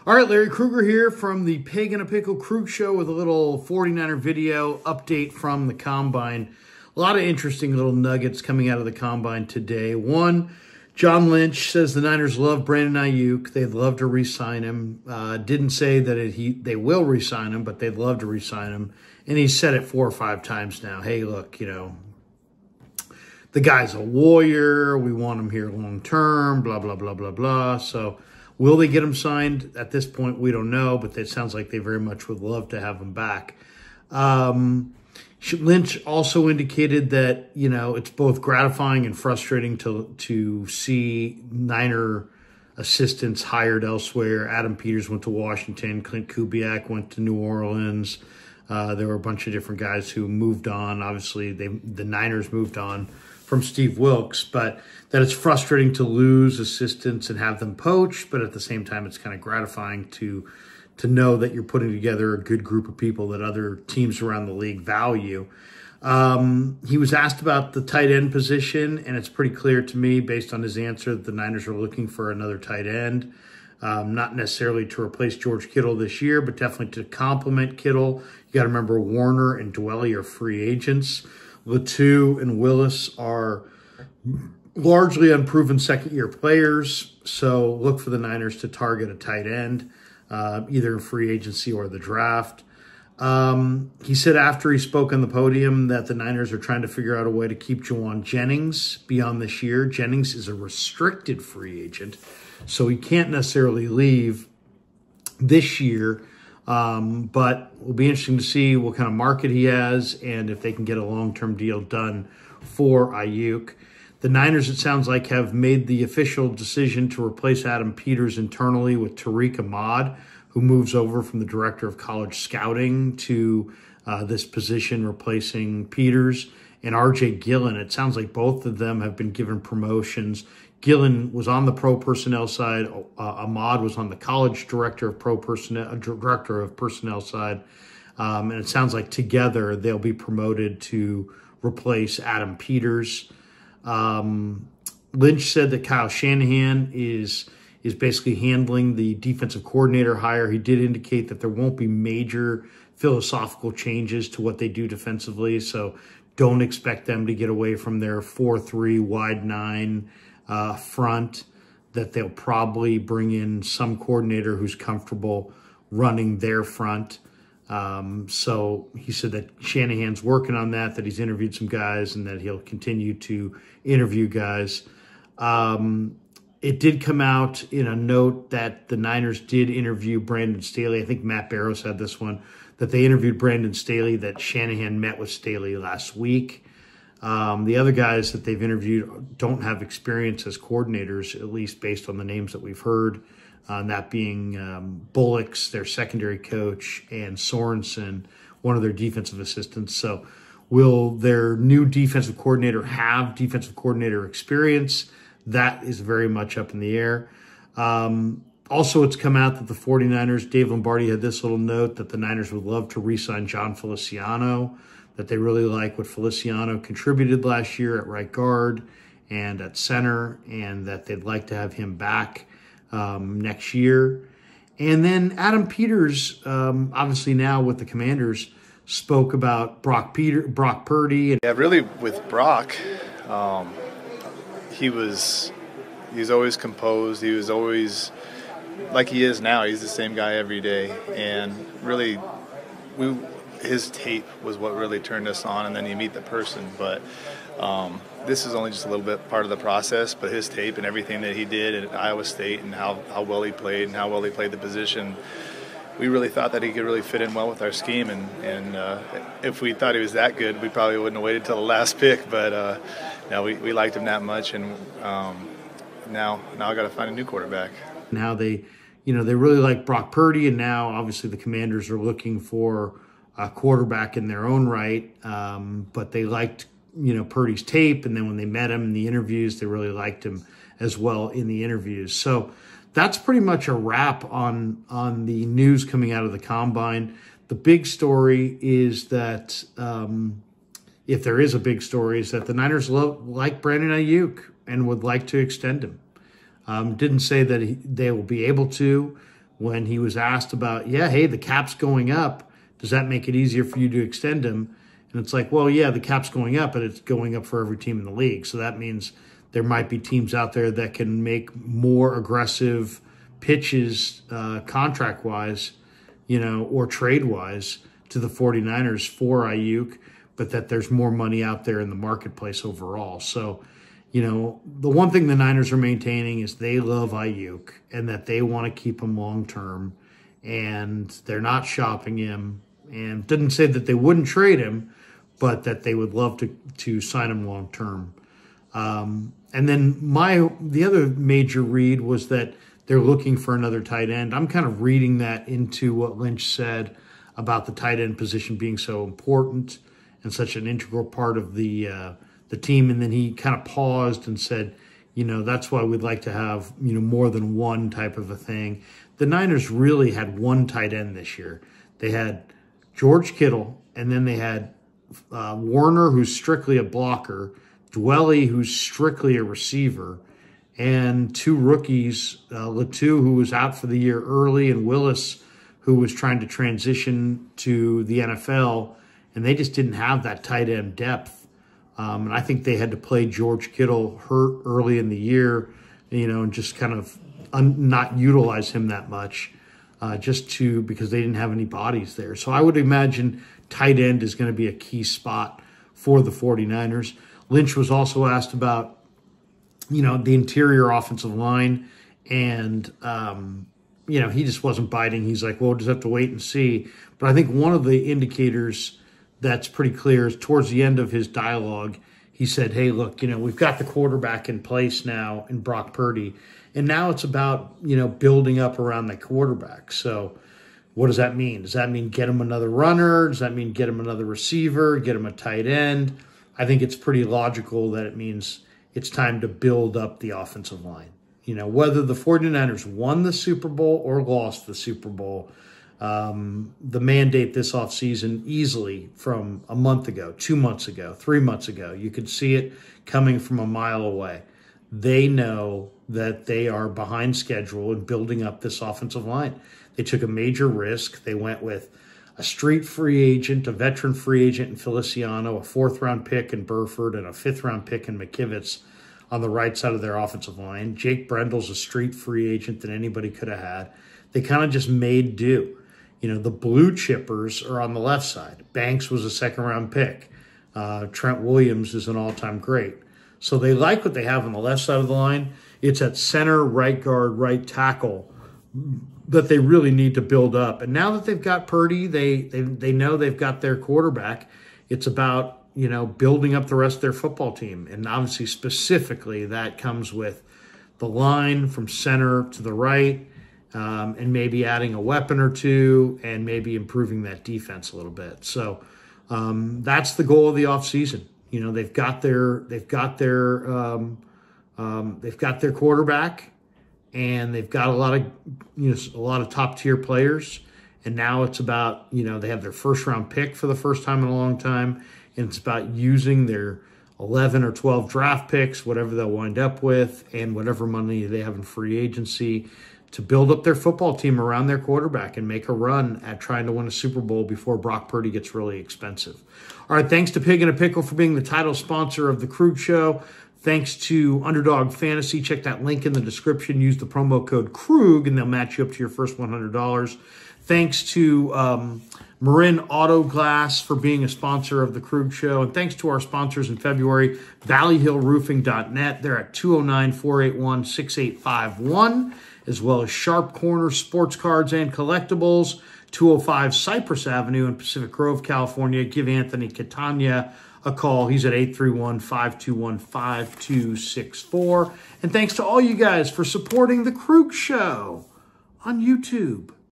All right, Larry Krueger here from the Pig and a Pickle Krug Show with a little 49er video update from the Combine. A lot of interesting little nuggets coming out of the Combine today. One, John Lynch says the Niners love Brandon Ayuk. They'd love to re-sign him. Didn't say that they will re-sign him, but they'd love to re-sign him. And he's said it 4 or 5 times now. Hey, look, you know, the guy's a warrior. We want him here long term, blah, blah, blah, blah, blah. So will they get him signed? At this point, we don't know, but it sounds like they very much would love to have him back. Lynch also indicated that, you know, it's both gratifying and frustrating to see Niner assistants hired elsewhere. Adam Peters went to Washington. Clint Kubiak went to New Orleans. There were a bunch of different guys who moved on. Obviously, the Niners moved on from Steve Wilks, but that it's frustrating to lose assistants and have them poached, but at the same time, it's kind of gratifying to know that you're putting together a good group of people that other teams around the league value. He was asked about the tight end position, and it's pretty clear to me, based on his answer, that the Niners are looking for another tight end. Not necessarily to replace George Kittle this year, but definitely to complement Kittle. You got to remember Warner and Dwelly are free agents. Latu and Willis are largely unproven second-year players, so look for the Niners to target a tight end, either in free agency or the draft. He said after he spoke on the podium that the Niners are trying to figure out a way to keep Jennings beyond this year. Jennings is a restricted free agent, so he can't necessarily leave this year. But it'll be interesting to see what kind of market he has and if they can get a long-term deal done for Ayuk. The Niners, it sounds like, have made the official decision to replace Adam Peters internally with Tariq Ahmad, who moves over from the director of college scouting to this position, replacing Peters, and R.J. Gillen. It sounds like both of them have been given promotions. Gillen was on the pro personnel side. Ahmad was on the college director of personnel side. And it sounds like together they'll be promoted to replace Adam Peters. Lynch said that Kyle Shanahan is basically handling the defensive coordinator hire. He did indicate that there won't be major philosophical changes to what they do defensively. So don't expect them to get away from their 4-3 wide 9 front, that they'll probably bring in some coordinator who's comfortable running their front. So he said that Shanahan's working on that he's interviewed some guys, and that he'll continue to interview guys. It did come out in a note that the Niners did interview Brandon Staley. I think Matt Barrows had this one, that they interviewed Brandon Staley, that Shanahan met with Staley last week. The other guys that they've interviewed don't have experience as coordinators, at least based on the names that we've heard, that being Bullocks, their secondary coach, and Sorensen, one of their defensive assistants. So will their new defensive coordinator have defensive coordinator experience? That is very much up in the air. Also, it's come out that the 49ers, Dave Lombardi had this little note that the Niners would love to re-sign John Feliciano, that they really like what Feliciano contributed last year at right guard and at center, and that they'd like to have him back next year. And then Adam Peters, obviously now with the Commanders, spoke about Brock Purdy. Yeah, really with Brock, he's always composed. He was always like he is now. He's the same guy every day, and really his tape was what really turned us on, and then you meet the person. But this is only just a little bit part of the process, but his tape and everything that he did at Iowa State, and how well he played and how well he played the position, we really thought that he could really fit in well with our scheme. And if we thought he was that good, we probably wouldn't have waited till the last pick. But no, we liked him that much, and now I got to find a new quarterback. And how they really like Brock Purdy, and now obviously the Commanders are looking for a quarterback in their own right, but they liked Purdy's tape, and then when they met him in the interviews, they really liked him as well in the interviews. So that's pretty much a wrap on the news coming out of the Combine. The big story is that, if there is a big story, is that the Niners like Brandon Ayuk and would like to extend him. Didn't say that they will be able to, when he was asked about, yeah, hey, the cap's going up. Does that make it easier for you to extend him? And it's like, well, yeah, the cap's going up, but it's going up for every team in the league. So that means there might be teams out there that can make more aggressive pitches contract-wise, or trade-wise to the 49ers for Ayuk, but that there's more money out there in the marketplace overall. So, the one thing the Niners are maintaining is they love Ayuk and that they want to keep him long-term, and they're not shopping him, and didn't say that they wouldn't trade him, but that they would love to sign him long-term. And then the other major read was that they're looking for another tight end. I'm kind of reading that into what Lynch said about the tight end position being so important and such an integral part of the team. And then he kind of paused and said, that's why we'd like to have, more than one type of a thing. The Niners really had one tight end this year. They had George Kittle, and then they had Warner, who's strictly a blocker, Dwelly, who's strictly a receiver, and two rookies, Latu, who was out for the year early, and Willis, who was trying to transition to the NFL, and they just didn't have that tight end depth. And I think they had to play George Kittle hurt early in the year, and just kind of not utilize him that much, because they didn't have any bodies there. So I would imagine tight end is going to be a key spot for the 49ers. Lynch was also asked about, the interior offensive line, and, he just wasn't biting. He's like, well, we'll just have to wait and see. But I think one of the indicators that's pretty clear is towards the end of his dialogue, he said, hey, look, we've got the quarterback in place now in Brock Purdy, and now it's about, building up around the quarterback. So what does that mean? Does that mean get him another runner? Does that mean get him another receiver, get him a tight end? I think it's pretty logical that it means it's time to build up the offensive line. Whether the 49ers won the Super Bowl or lost the Super Bowl, the mandate this offseason easily from a month ago, 2 months ago, 3 months ago, you could see it coming from a mile away. They know that they are behind schedule in building up this offensive line. They took a major risk. They went with a street free agent, a veteran free agent in Feliciano, a 4th-round pick in Burford, and a 5th-round pick in McKivitz on the right side of their offensive line. Jake Brendel's a street free agent that anybody could have had. They kind of just made do. The blue chippers are on the left side. Banks was a 2nd-round pick. Trent Williams is an all-time great. So they like what they have on the left side of the line. It's at center, right guard, right tackle that they really need to build up. And now that they've got Purdy, they know they've got their quarterback. It's about, building up the rest of their football team. And obviously, specifically, that comes with the line from center to the right, and maybe adding a weapon or two, and maybe improving that defense a little bit. So that's the goal of the offseason. They've got their quarterback, and they've got a lot of top tier players. And now it's about, they have their 1st-round pick for the first time in a long time. And it's about using their 11 or 12 draft picks, whatever they'll wind up with, and whatever money they have in free agency to build up their football team around their quarterback and make a run at trying to win a Super Bowl before Brock Purdy gets really expensive. All right, thanks to Pig and a Pickle for being the title sponsor of the Krug Show. Thanks to Underdog Fantasy. Check that link in the description. Use the promo code Krug, and they'll match you up to your first $100. Thanks to Marin Auto Glass for being a sponsor of the Krug Show. And thanks to our sponsors in February, ValleyHillRoofing.net. They're at 209-481-6851, as well as Sharp Corner Sports Cards and Collectibles, 205 Cypress Avenue in Pacific Grove, California. Give Anthony Catania a call. He's at 831-521-5264. And thanks to all you guys for supporting the Krug Show on YouTube.